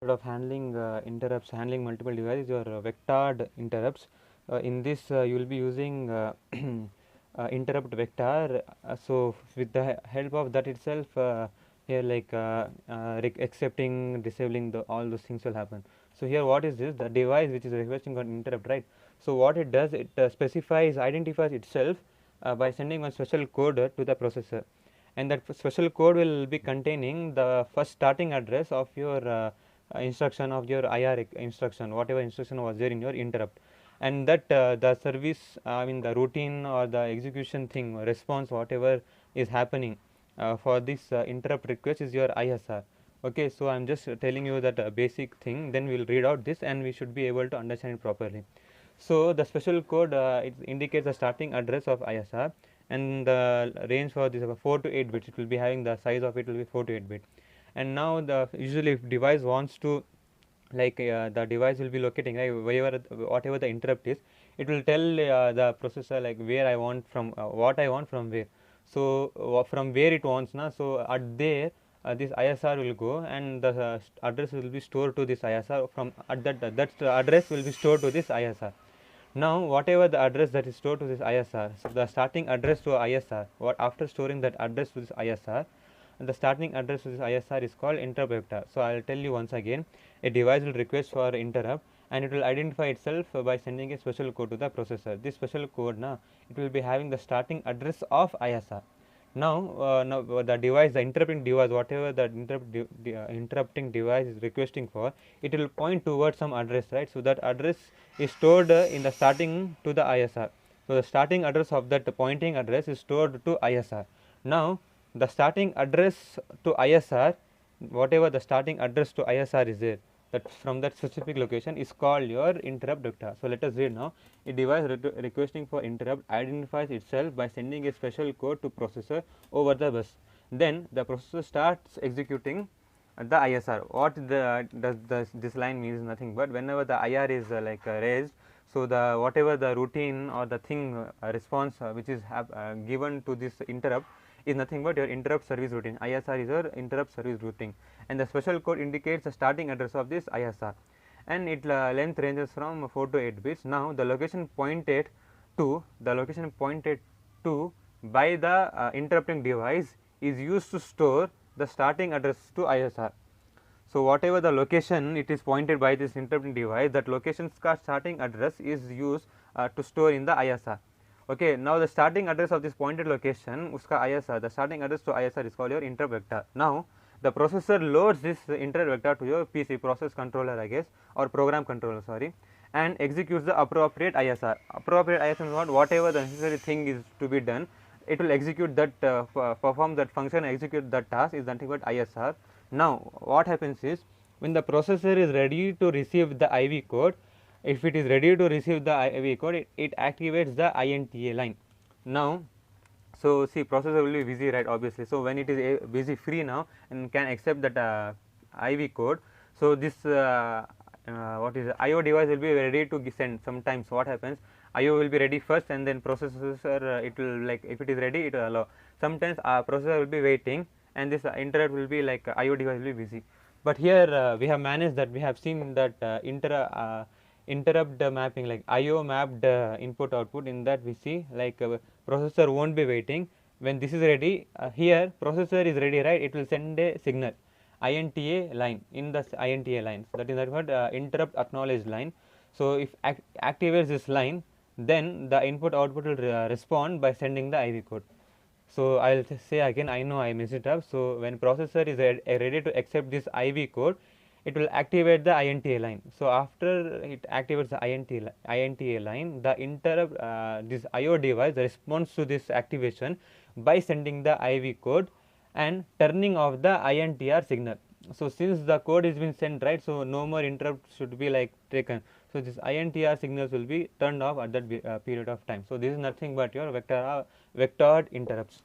of handling interrupts, handling multiple devices, your vectored interrupts. In this, you will be using interrupt vector. So with the help of that itself, here accepting, disabling, all those things will happen. So here, what is this? The device which is requesting an interrupt, right? So what it does, it specifies, identifies itself by sending one special code to the processor, and that special code will be containing the first starting address of your instruction, of your IR instruction, whatever instruction was there in your interrupt, and that the service, I mean the routine or the execution thing, response, whatever is happening for this interrupt request is your ISR. Okay, so I am just telling you that basic thing, then we will read out this and we should be able to understand it properly. So the special code, it indicates the starting address of ISR, and the range for this 4 to 8 bits. It will be having the size of it will be 4 to 8 bit. And now the usually if device wants to, the device will be locating, right, wherever whatever the interrupt is, it will tell the processor like where I want from, what I want from where. So from where it wants na, so at there this ISR will go, and the address will be stored to this ISR. From at that address will be stored to this ISR. Now whatever the address that is stored to this ISR, so the starting address to ISR, what after storing that address to this ISR, the starting address to this ISR is called interrupt vector. So I will tell you once again, a device will request for interrupt, and it will identify itself by sending a special code to the processor. This special code now, it will be having the starting address of ISR. Now the device, the interrupting device, whatever the interrupting device is requesting for, it will point towards some address, right? So that address is stored in the starting to the ISR. So the starting address of that pointing address is stored to ISR. Now the starting address to ISR, whatever the starting address to ISR is there, that from that specific location is called your interrupt vector. So let us read now. A device requesting for interrupt identifies itself by sending a special code to processor over the bus. Then the processor starts executing the ISR. What this line means is nothing but whenever the IR is raised, so the whatever the routine or the thing response which is given to this interrupt is nothing but your interrupt service routine. ISR is your interrupt service routine, and the special code indicates the starting address of this ISR, and its length ranges from 4 to 8 bits. Now the location pointed to by the interrupting device is used to store the starting address to ISR. So whatever the location it is pointed by this interrupting device, that location's starting address is used to store in the ISR. Okay, now the starting address of this pointed location, uska ISR, the starting address to ISR is called your interrupt vector. Now the processor loads this interrupt vector to your PC, process controller I guess, or program controller, sorry, and executes the appropriate ISR. Appropriate ISR is whatever the necessary thing is to be done, it will execute that, perform that function, execute that task is nothing but ISR. Now what happens is, when the processor is ready to receive the IV code, if it is ready to receive the IV code, it activates the INTA line. Now so see, processor will be busy, right, obviously. So when it is busy free now and can accept that IV code, so this what is IO device will be ready to send. Sometimes what happens, IO will be ready first, and then processor it will, like, if it is ready it will allow. Sometimes processor will be waiting, and this interrupt will be like IO device will be busy. But here we have managed that, we have seen that interrupt mapping, like IO mapped input output. In that we see processor won't be waiting. When this is ready, here processor is ready, right, it will send a signal, INTA line, in the INTA lines, that is what interrupt acknowledged line. So if activates this line, then the input output will respond by sending the IV code. So I will say again, I know I messed it up. So when processor is ready to accept this IV code, it will activate the INTA line. So after it activates the INTA line, the interrupt this IO device responds to this activation by sending the IV code and turning off the INTR signal. So since the code is been sent, right, so no more interrupt should be taken. So this INTR signals will be turned off at that period of time. So this is nothing but your vectored interrupts.